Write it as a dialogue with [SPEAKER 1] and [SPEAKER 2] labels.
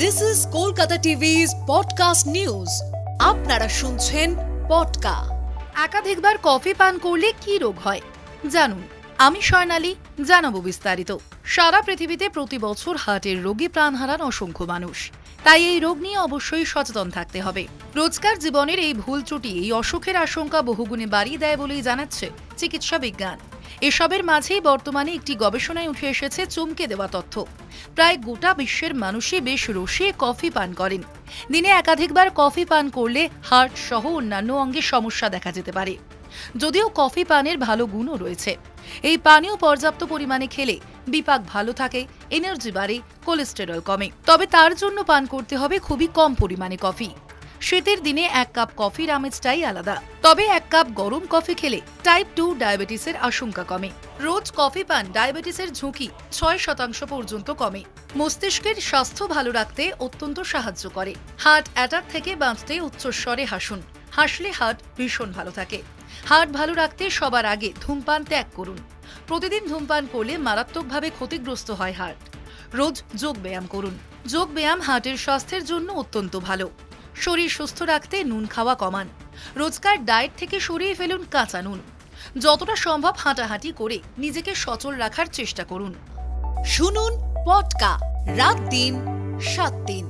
[SPEAKER 1] This is Kolkata TV's podcast news. আপনারা শুনছেন পডকা।
[SPEAKER 2] একাধিকবার কফি পান করলে কি রোগ হয় জানুন। আমি স্বর্ণালী, জানাবো বিস্তারিত। সারা পৃথিবীতে প্রতি বছর হার্টের রোগে প্রাণ হারান অসংখ্য মানুষ। তাই এই রোগ নিয়ে অবশ্যই সচেতন থাকতে হবে। রোজকার জীবনের এই ভুল ত্রুটি এই অসুখের আশঙ্কা বহুগুণে বাড়িয়ে দেয় বলেই জানাচ্ছে চিকিৎসা বিজ্ঞান। এসবের মাঝেই বর্তমানে একটি গবেষণায় উঠে এসেছে চমকে দেওয়া তথ্য। প্রায় গোটা বিশ্বের মানুষই বেশ রসিয়ে কফি পান করেন। দিনে একাধিকবার কফি পান করলে হার্ট সহ অন্যান্য অঙ্গে সমস্যা দেখা যেতে পারে। যদিও কফি পানের ভালো গুণও রয়েছে। এই পানীয় পর্যাপ্ত পরিমাণে খেলে বিপাক ভালো থাকে, এনার্জি বাড়ে, কোলেস্টেরল কমে। তবে তার জন্য পান করতে হবে খুবই কম পরিমাণে কফি। শীতের দিনে 1 কাপ কফির আমেজটাই আলাদা। তবে 1 কাপ গরম কফি খেলে টাইপ 2 ডায়াবেটিসের আশঙ্কা কমে। রোজ কফি পান ডায়াবেটিসের ঝুঁকি 6% পর্যন্ত কমে। মস্তিষ্কের স্বাস্থ্য ভালো রাখতে অত্যন্ত সাহায্য করে। হার্ট অ্যাটাক থেকে বাঁচতে উচ্চস্বরে হাসুন। হাসলে হার্ট ভীষণ ভালো থাকে। হার্ট ভালো রাখতে সবার আগে ধূমপান ত্যাগ করুন। প্রতিদিন ধূমপান করলে মারাত্মকভাবে ক্ষতিগ্রস্ত হয় হার্ট। রোজ যোগ ব্যায়াম করুন। যোগ ব্যায়াম হার্টের স্বাস্থ্যের জন্য অত্যন্ত ভালো। শরীর সুস্থ রাখতে নুন খাওয়া কমান। রোজকার ডায়েট থেকে সরিয়ে ফেলুন কাঁচা নুন। যতটা সম্ভব হাঁটাহাঁটি করে নিজেকে সচল রাখার চেষ্টা করুন।
[SPEAKER 1] শুনুন পডকা, রাত দিন 7 দিন।